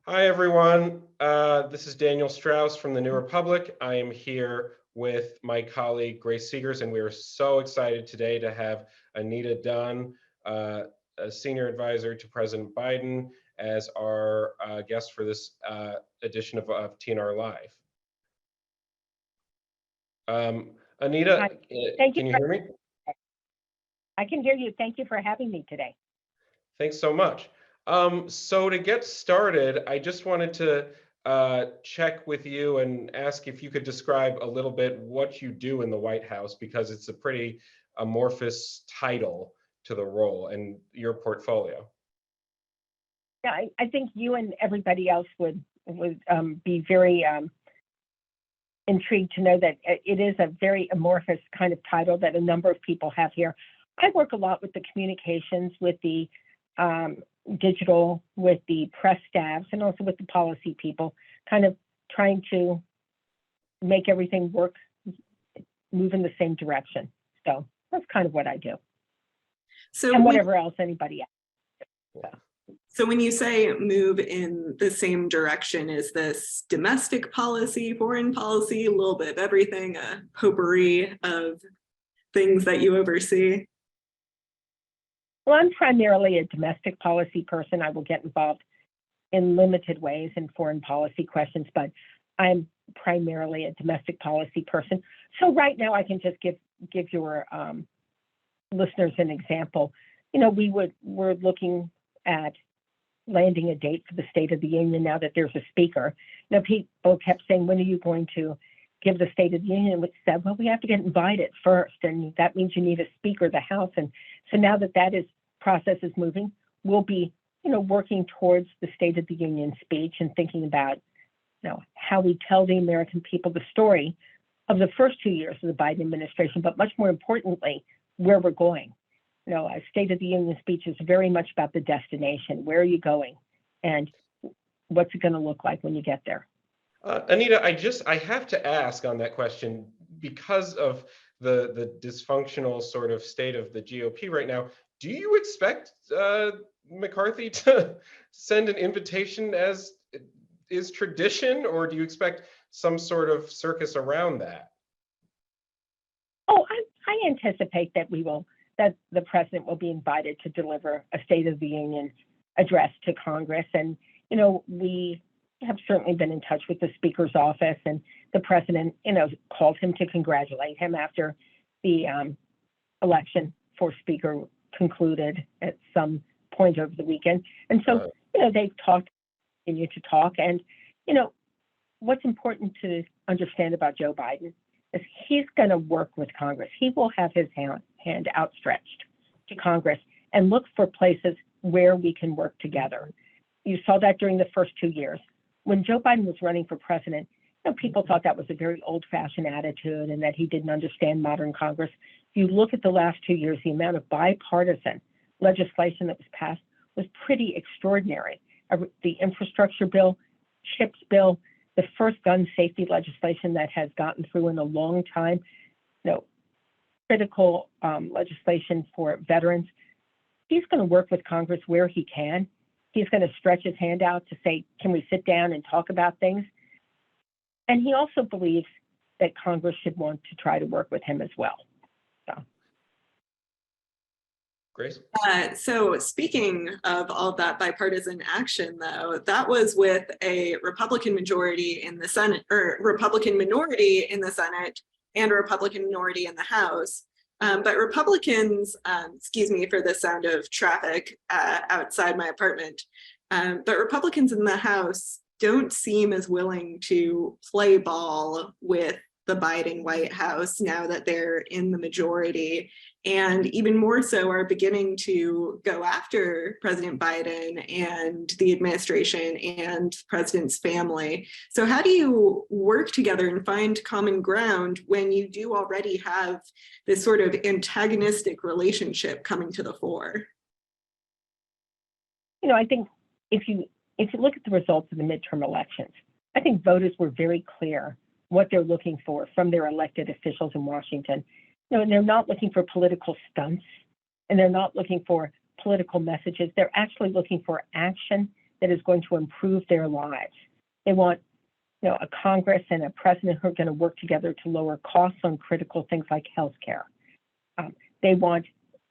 Hi, everyone. This is Daniel Strauss from the New Republic. I am here with my colleague, Grace Segers, and we are so excited today to have Anita Dunn, a senior advisor to President Biden, as our guest for this edition of TNR Live. Anita, Hi. Thank you. can you hear me? I can hear you. Thank you for having me today. Thanks so much. So to get started, I just wanted to check with you and ask if you could describe a little bit what you do in the White House, because it's a pretty amorphous title to the role and your portfolio. Yeah, I think you and everybody else would be very intrigued to know that it is a very amorphous kind of title that a number of people have here. I work a lot with the communications, with the digital, with the press staffs, and also with the policy people, kind of trying to make everything work, move in the same direction. So that's kind of what I do. So and whatever else anybody else. So when you say move in the same direction, is this domestic policy, foreign policy, a little bit of everything, a potpourri of things that you oversee? Well, I'm primarily a domestic policy person. I will get involved in limited ways in foreign policy questions, but I'm primarily a domestic policy person. So right now I can just give your listeners an example. You know, we're looking at landing a date for the State of the Union now that there's a speaker. Now, people kept saying, when are you going to give the State of the Union? Which said, well, we have to get invited first, and that means you need a speaker of the House. And so now that process is moving, we'll be, working towards the State of the Union speech and thinking about, how we tell the American people the story of the first 2 years of the Biden administration, but much more importantly, where we're going. A State of the Union speech is very much about the destination. Where are you going? And what's it going to look like when you get there? Anita, I have to ask on that question, because of the dysfunctional sort of state of the GOP right now. Do you expect McCarthy to send an invitation as is tradition, or do you expect some sort of circus around that? Oh, I anticipate that that the president will be invited to deliver a State of the Union address to Congress. And, we have certainly been in touch with the Speaker's office, and the president, called him to congratulate him after the election for Speaker concluded at some point over the weekend. And so, they've continue to talk. And, what's important to understand about Joe Biden is he's going to work with Congress. He will have his hand outstretched to Congress and look for places where we can work together. You saw that during the first 2 years. When Joe Biden was running for president, people thought that was a very old-fashioned attitude and that he didn't understand modern Congress. If you look at the last 2 years, the amount of bipartisan legislation that was passed was pretty extraordinary. The infrastructure bill, CHIPS bill, the first gun safety legislation that has gotten through in a long time, critical legislation for veterans. He's going to work with Congress where he can. He's going to stretch his hand out to say, can we sit down and talk about things? And he also believes that Congress should want to try to work with him as well. Grace? So speaking of all that bipartisan action, though, that was with a Republican majority in the Senate, or Republican minority in the Senate, and a Republican minority in the House. But Republicans, excuse me for the sound of traffic outside my apartment, but Republicans in the House don't seem as willing to play ball with the Biden White House now that they're in the majority, and even more so are beginning to go after President Biden and the administration and the president's family. So how do you work together and find common ground when you do already have this sort of antagonistic relationship coming to the fore? I think if you look at the results of the midterm elections, I think voters were very clear what they're looking for from their elected officials in Washington. And they're not looking for political stunts, and they're not looking for political messages. They're actually looking for action that is going to improve their lives. They want, a Congress and a president who are going to work together to lower costs on critical things like healthcare. They want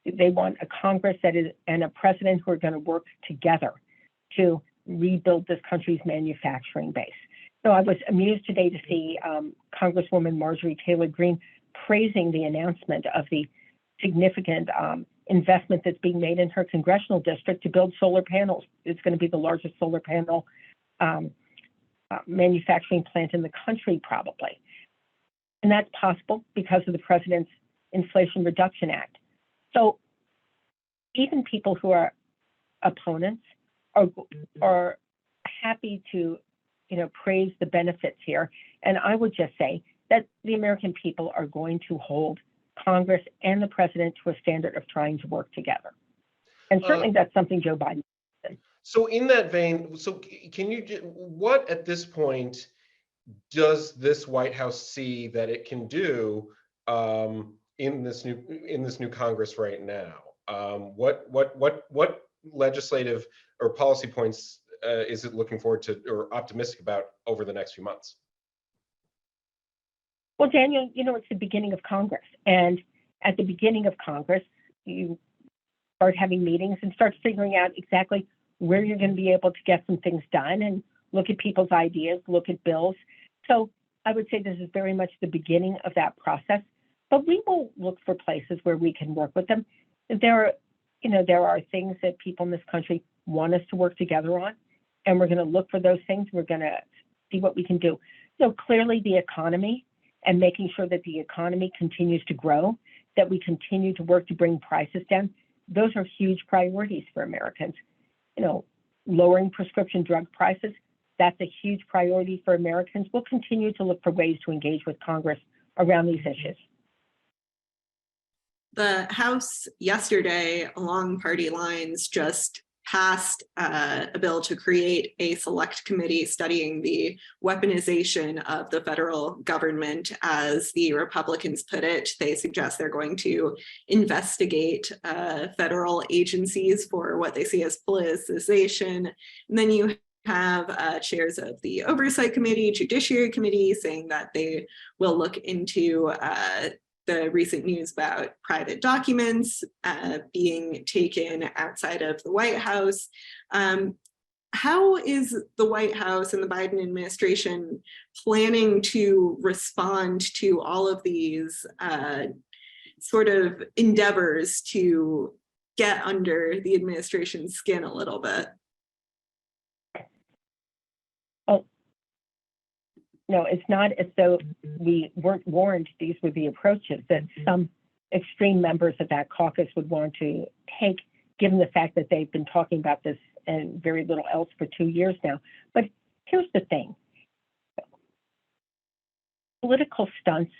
a Congress and a president who are going to work together to rebuild this country's manufacturing base. So I was amused today to see Congresswoman Marjorie Taylor Greene praising the announcement of the significant investment that's being made in her congressional district to build solar panels. It's going to be the largest solar panel manufacturing plant in the country, probably. And that's possible because of the president's Inflation Reduction Act. So even people who are opponents are happy to, praise the benefits here. And I would just say that the American people are going to hold Congress and the president to a standard of trying to work together. And certainly that's something Joe Biden did. So in that vein, can you, what at this point does this White House see that it can do in this new Congress right now? What legislative or policy points is it looking forward to or optimistic about over the next few months? Well, Daniel, it's the beginning of Congress. And at the beginning of Congress, you start having meetings and start figuring out exactly where you're going to be able to get some things done and look at people's ideas, look at bills. So I would say this is very much the beginning of that process, but we will look for places where we can work with them. There are things that people in this country want us to work together on, and we're going to look for those things. We're going to see what we can do. So clearly the economy and making sure that the economy continues to grow, that we continue to work to bring prices down. Those are huge priorities for Americans. Lowering prescription drug prices, that's a huge priority for Americans. We'll continue to look for ways to engage with Congress around these issues. The House yesterday, along party lines, just passed a bill to create a select committee studying the weaponization of the federal government. As the Republicans put it, they suggest they're going to investigate federal agencies for what they see as politicization. And then you have chairs of the Oversight Committee, Judiciary Committee saying that they will look into the recent news about private documents being taken outside of the White House. How is the White House and the Biden administration planning to respond to all of these sort of endeavors to get under the administration's skin a little bit? No, it's not as though we weren't warned these were the approaches that some extreme members of that caucus would want to take, given the fact that they've been talking about this and very little else for 2 years now. But here's the thing. Political stunts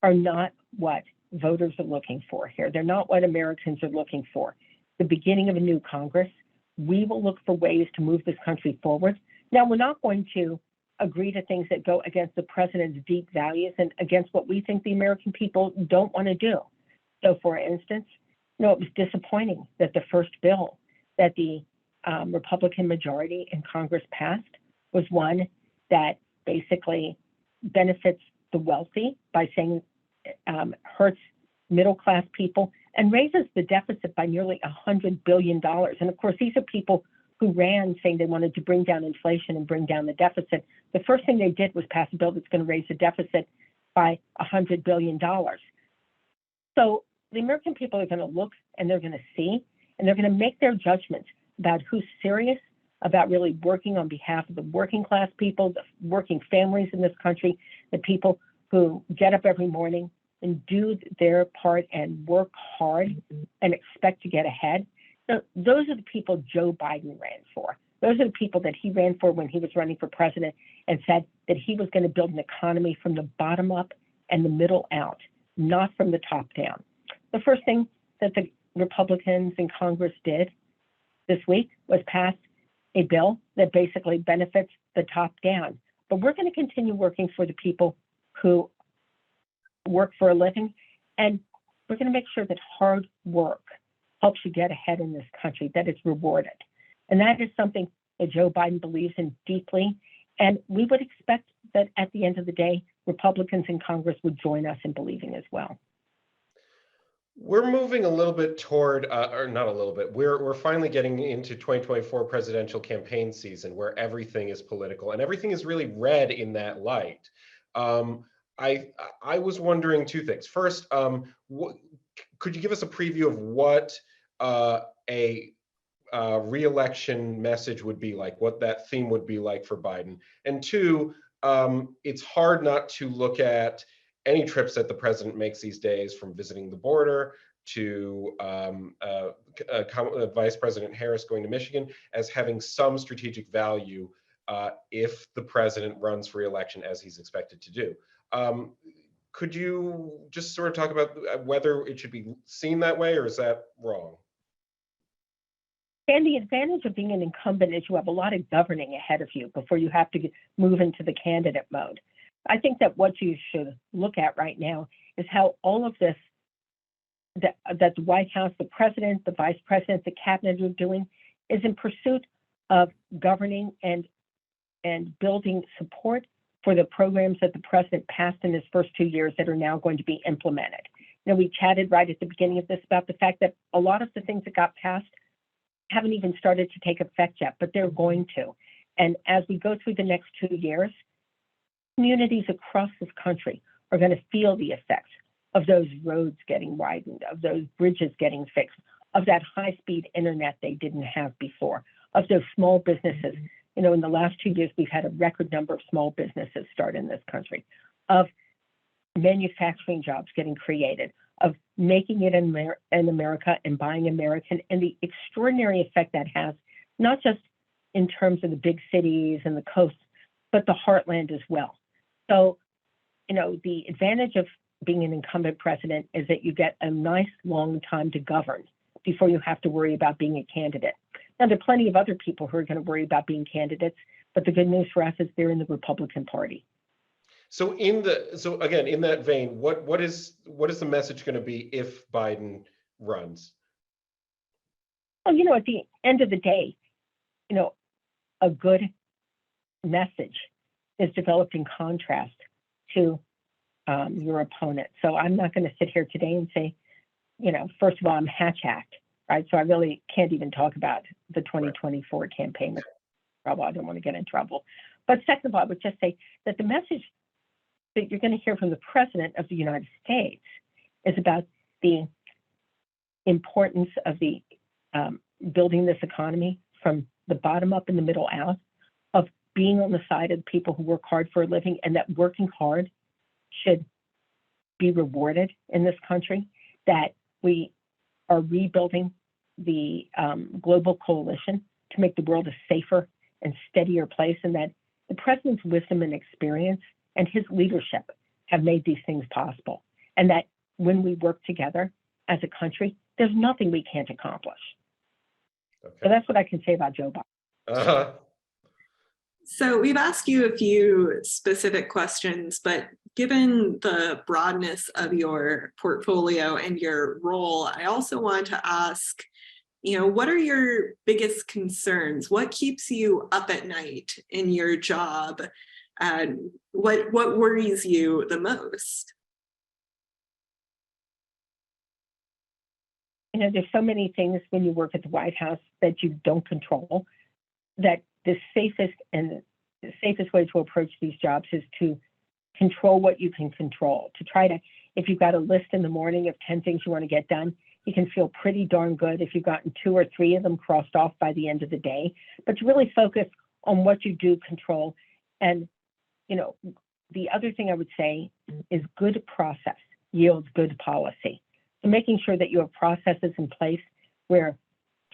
are not what voters are looking for here. They're not what Americans are looking for. The beginning of a new Congress, we will look for ways to move this country forward. Now, we're not going to agree to things that go against the president's deep values and against what we think the American people don't want to do. So, for instance, it was disappointing that the first bill that the Republican majority in Congress passed was one that basically benefits the wealthy by saying hurts middle-class people and raises the deficit by nearly $100 billion. And of course, these are people who ran saying they wanted to bring down inflation and bring down the deficit. The first thing they did was pass a bill that's going to raise the deficit by $100 billion. So the American people are going to look and they're going to see, and they're going to make their judgments about who's serious about really working on behalf of the working class people, the working families in this country, the people who get up every morning and do their part and work hard and expect to get ahead. So those are the people Joe Biden ran for. Those are the people that he ran for when he was running for president and said that he was going to build an economy from the bottom up and the middle out, not from the top down. The first thing that the Republicans in Congress did this week was pass a bill that basically benefits the top down. But we're going to continue working for the people who work for a living, and we're going to make sure that hard work helps you get ahead in this country, that it's rewarded. And that is something that Joe Biden believes in deeply. And we would expect that at the end of the day, Republicans in Congress would join us in believing as well. We're moving a little bit toward, or not a little bit, we're finally getting into 2024 presidential campaign season where everything is political and everything is really read in that light. Um, I was wondering two things. First, could you give us a preview of what a re-election message would be like, what that theme would be like for Biden? And two, it's hard not to look at any trips that the president makes these days, from visiting the border to Vice President Harris going to Michigan, as having some strategic value if the president runs for re-election as he's expected to do. Could you just sort of talk about whether it should be seen that way, or is that wrong? And the advantage of being an incumbent is you have a lot of governing ahead of you before you have to move into the candidate mode. I think that what you should look at right now is how all of this that the White House, the president, the vice president, the cabinet are doing is in pursuit of governing and building support for the programs that the president passed in his first 2 years that are now going to be implemented. You know, we chatted right at the beginning of this about the fact that a lot of the things that got passed haven't even started to take effect yet, but they're going to. And as we go through the next 2 years, communities across this country are going to feel the effects of those roads getting widened, of those bridges getting fixed, of that high-speed internet they didn't have before, of those small businesses. You know, in the last 2 years, we've had a record number of small businesses start in this country, of manufacturing jobs getting created, of making it in America and buying American, and the extraordinary effect that has, not just in terms of the big cities and the coasts, but the heartland as well. So, you know, the advantage of being an incumbent president is that you get a nice long time to govern before you have to worry about being a candidate. Now, there are plenty of other people who are going to worry about being candidates, but the good news for us is they're in the Republican Party. So again, in that vein, what is the message going to be if Biden runs? Well, you know, at the end of the day, you know, a good message is developed in contrast to your opponent. So I'm not going to sit here today and say, you know, first of all, I'm hatch-hacked, right? So I really can't even talk about the 2024 campaign. I don't want to get in trouble. But second of all, I would just say that the message that you're going to hear from the President of the United States is about the importance of the building this economy from the bottom up and the middle out, of being on the side of people who work hard for a living, and that working hard should be rewarded in this country, that we are rebuilding the global coalition to make the world a safer and steadier place, and that the president's wisdom and experience and his leadership have made these things possible, and that when we work together as a country, there's nothing we can't accomplish. Okay. So that's what I can say about Joe Biden. So we've asked you a few specific questions, but given the broadness of your portfolio and your role, I also want to ask, you know, what are your biggest concerns? What keeps you up at night in your job? And what worries you the most? You know, there's so many things when you work at the White House that you don't control, that the safest way to approach these jobs is to control what you can control, to try to, if you've got a list in the morning of 10 things you want to get done, you can feel pretty darn good if you've gotten 2 or 3 of them crossed off by the end of the day, but to really focus on what you do control. And, you know, the other thing I would say is good process yields good policy. So making sure that you have processes in place where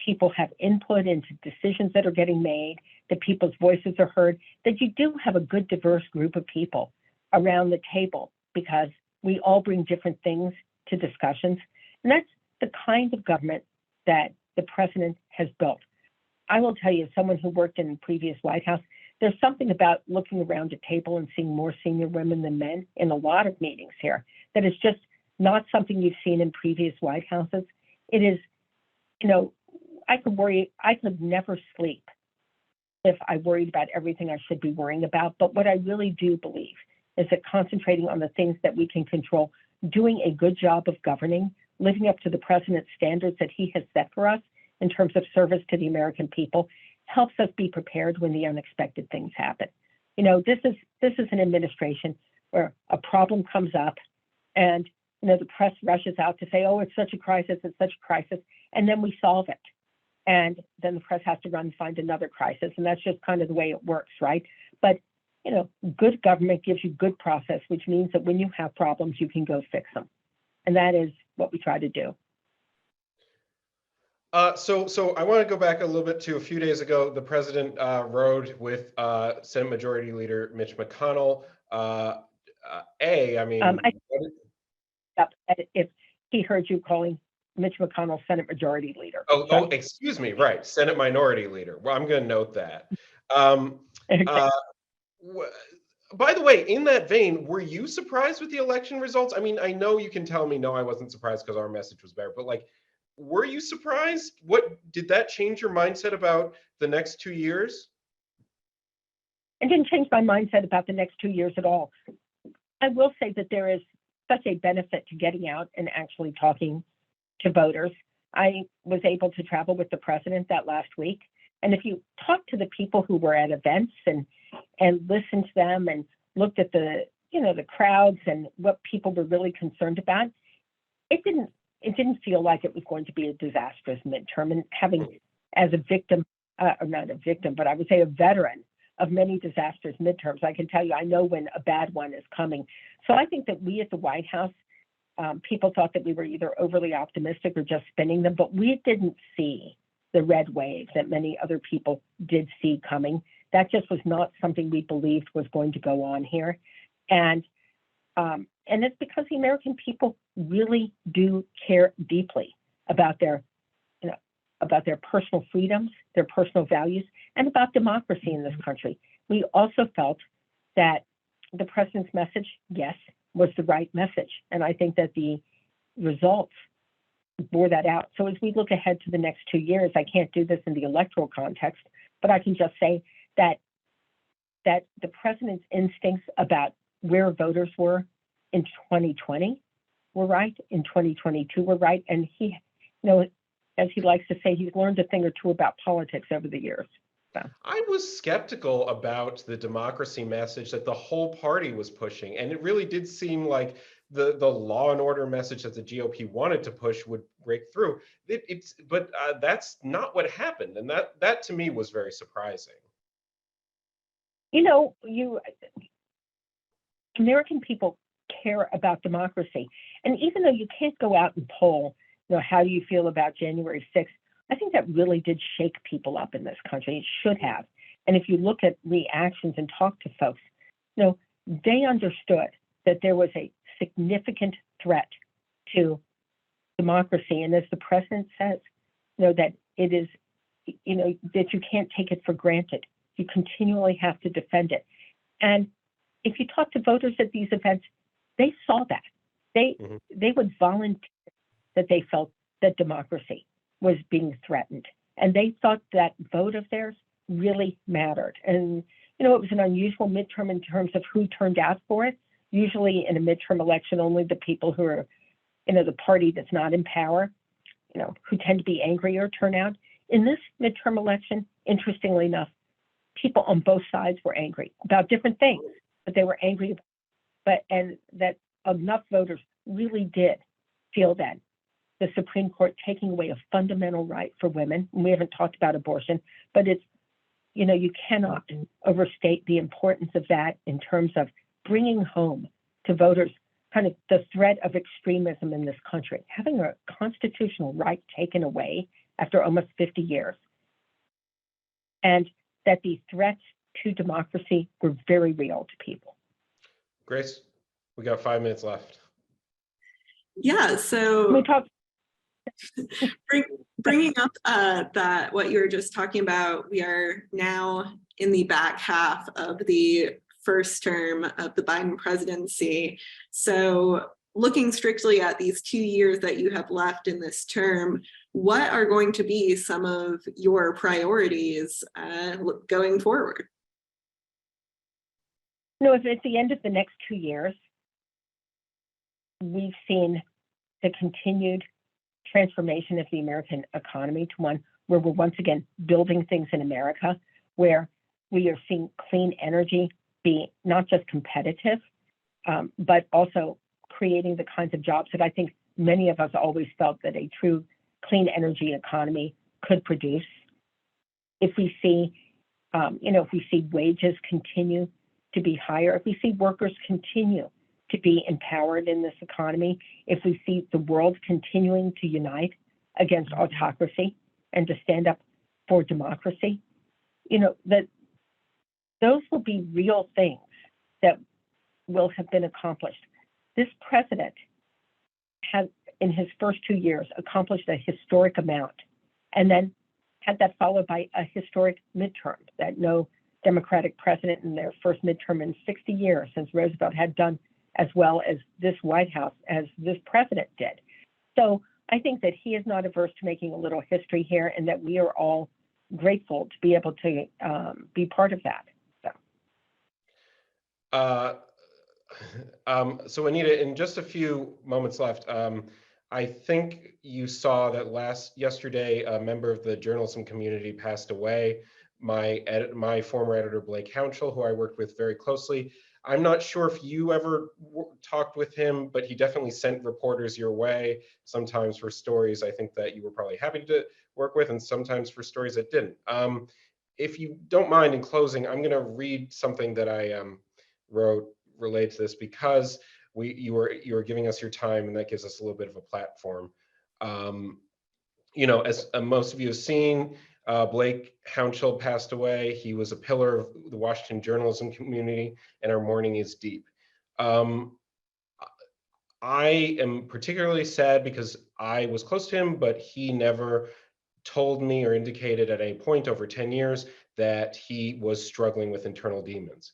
people have input into decisions that are getting made, that people's voices are heard, that you do have a good diverse group of people around the table, because we all bring different things to discussions. And that's the kind of government that the president has built. I will tell you, as someone who worked in the previous White House, there's something about looking around a table and seeing more senior women than men in a lot of meetings here that is just not something you've seen in previous White Houses. It is, you know, I could never sleep if I worried about everything I should be worrying about. But what I really do believe is that concentrating on the things that we can control, doing a good job of governing, living up to the president's standards that he has set for us in terms of service to the American people, helps us be prepared when the unexpected things happen. You know, this is an administration where a problem comes up and, you know, the press rushes out to say, oh, it's such a crisis, and then we solve it. And then the press has to run and find another crisis. And that's just kind of the way it works, right? But, you know, good government gives you good process, which means that when you have problems, you can go fix them. And that is what we try to do. So I want to go back a little bit to a few days ago. The president rode with Senate Majority Leader Mitch McConnell. If he heard you calling Mitch McConnell Senate Majority Leader. Oh, excuse me. Right, Senate Minority Leader. Well, I'm going to note that. By the way, in that vein, were you surprised with the election results? I mean, I know you can tell me, no, I wasn't surprised because our message was better, but like, were you surprised? What did that change your mindset about the next 2 years? It didn't change my mindset about the next 2 years at all. I will say that there is such a benefit to getting out and actually talking to voters. I was able to travel with the president that last week. And if you talk to the people who were at events and listened to them and looked at the crowds and what people were really concerned about, it didn't feel like it was going to be a disastrous midterm. And having as a victim, or not a victim, but I would say a veteran of many disastrous midterms, I can tell you, I know when a bad one is coming. So I think that we at the White House, people thought that we were either overly optimistic or just spinning them, but we didn't see the red wave that many other people did see coming. That just was not something we believed was going to go on here. And it's because the American people really do care deeply about their personal freedoms, their personal values, and about democracy in this country. We also felt that the president's message, yes, was the right message. And I think that the results bore that out. So as we look ahead to the next 2 years, I can't do this in the electoral context, but I can just say that the president's instincts about where voters were in 2020 were right, in 2022 were right, and he, as he likes to say, he's learned a thing or two about politics over the years. So. I was skeptical about the democracy message that the whole party was pushing, and it really did seem like the law and order message that the GOP wanted to push would break through. But that's not what happened, and that to me was very surprising. American people care about democracy, and even though you can't go out and poll, how do you feel about January 6th? I think that really did shake people up in this country. It should have. And if you look at reactions and talk to folks, they understood that there was a significant threat to democracy. And as the president says, that it is, that you can't take it for granted. You continually have to defend it. And if you talk to voters at these events, they saw that. They would volunteer that they felt that democracy was being threatened. And they thought that vote of theirs really mattered. And, it was an unusual midterm in terms of who turned out for it. Usually in a midterm election, only the people who are, the party that's not in power, who tend to be angrier turn out. In this midterm election, interestingly enough, people on both sides were angry about different things, but they were angry. And that enough voters really did feel that the Supreme Court taking away a fundamental right for women, and we haven't talked about abortion, but it's, you cannot overstate the importance of that in terms of bringing home to voters kind of the threat of extremism in this country, having a constitutional right taken away after almost 50 years, and that the threats to democracy were very real to people. Grace, we got 5 minutes left. Yeah, so we talk. Bringing up that what you were just talking about, we are now in the back half of the first term of the Biden presidency. So looking strictly at these 2 years that you have left in this term, what are going to be some of your priorities going forward? If at the end of the next 2 years, we've seen the continued transformation of the American economy to one where we're once again building things in America, where we are seeing clean energy be not just competitive, but also creating the kinds of jobs that I think many of us always felt that a true clean energy economy could produce. If we see, if we see wages continue to be higher, if we see workers continue to be empowered in this economy, if we see the world continuing to unite against autocracy and to stand up for democracy, that those will be real things that will have been accomplished. This president has, in his first 2 years, accomplished a historic amount, and then had that followed by a historic midterm that no Democratic president in their first midterm in 60 years since Roosevelt had done as well as this White House, as this president did. So I think that he is not averse to making a little history here, and that we are all grateful to be able to be part of that. So Anita, in just a few moments left, I think you saw that yesterday, a member of the journalism community passed away. My former editor, Blake Hounshell, who I worked with very closely. I'm not sure if you ever talked with him, but he definitely sent reporters your way, sometimes for stories I think that you were probably happy to work with, and sometimes for stories that didn't. If you don't mind, in closing, I'm going to read something that I wrote related to this, because you were giving us your time, and that gives us a little bit of a platform. As most of you have seen, Blake Hounshell passed away. He was a pillar of the Washington journalism community, and our mourning is deep. I am particularly sad because I was close to him, but he never told me or indicated at any point over 10 years that he was struggling with internal demons.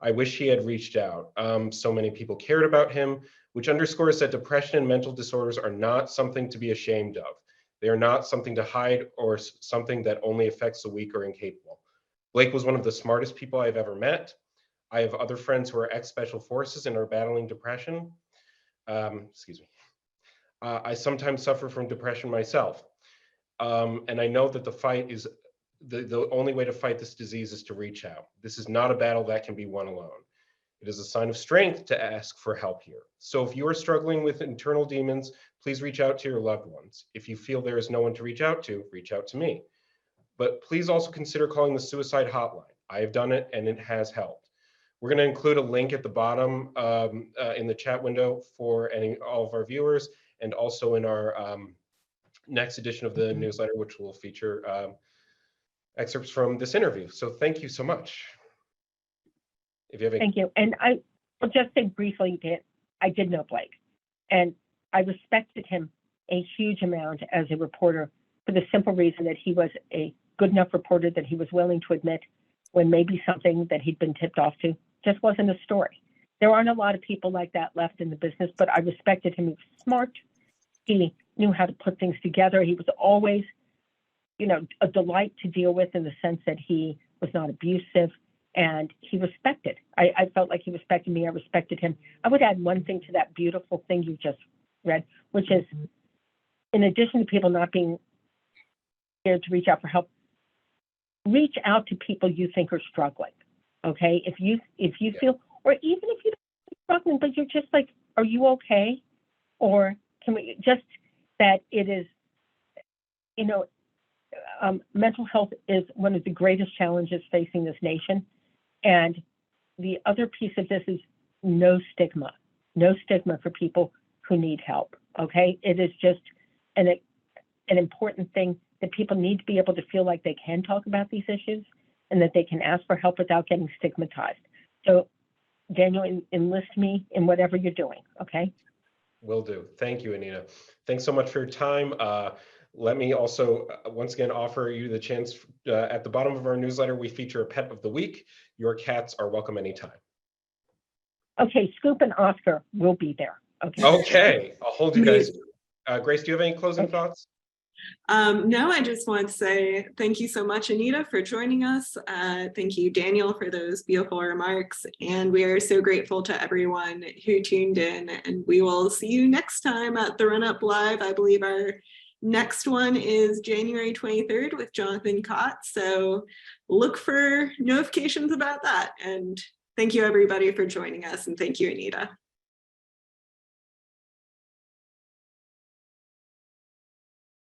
I wish he had reached out. So many people cared about him, which underscores that depression and mental disorders are not something to be ashamed of. They are not something to hide or something that only affects the weak or incapable. Blake was one of the smartest people I've ever met. I have other friends who are ex-special forces and are battling depression. Excuse me. I sometimes suffer from depression myself. And I know that the fight is, the only way to fight this disease is to reach out. This is not a battle that can be won alone. It is a sign of strength to ask for help here. So if you are struggling with internal demons, please reach out to your loved ones. If you feel there is no one to reach out to me. But please also consider calling the suicide hotline. I have done it and it has helped. We're going to include a link at the bottom in the chat window for all of our viewers, and also in our next edition of the newsletter, which will feature excerpts from this interview. So thank you so much. If you have any... Thank you. And I will just say briefly that I did know Blake, and I respected him a huge amount as a reporter, for the simple reason that he was a good enough reporter that he was willing to admit when maybe something that he'd been tipped off to just wasn't a story. There aren't a lot of people like that left in the business, but I respected him. He was smart. He knew how to put things together. He was always, a delight to deal with, in the sense that he was not abusive, and he respected. I felt like he respected me. I respected him. I would add one thing to that beautiful thing you just read, which is, in addition to people not being scared to reach out for help, reach out to people you think are struggling. Okay, if you feel, or even if you're struggling, but you're just like, are you okay? Or can we just, that it is, mental health is one of the greatest challenges facing this nation. And the other piece of this is no stigma for people who need help. Okay, it is just an important thing that people need to be able to feel like they can talk about these issues, and that they can ask for help without getting stigmatized. So Daniel, enlist me in whatever you're doing, okay? Will do. Thank you, Anita. Thanks so much for your time. Let me also once again offer you the chance, at the bottom of our newsletter, we feature a pet of the week. Your cats are welcome anytime. Okay, Scoop and Oscar will be there. Okay. Okay, I'll hold you guys. Grace, do you have any closing thoughts? No, I just want to say thank you so much, Anita, for joining us. Thank you, Daniel, for those beautiful remarks. And we are so grateful to everyone who tuned in. And we will see you next time at the Run Up Live. I believe our next one is January 23rd with Jonathan Cott. So look for notifications about that. And thank you, everybody, for joining us. And thank you, Anita.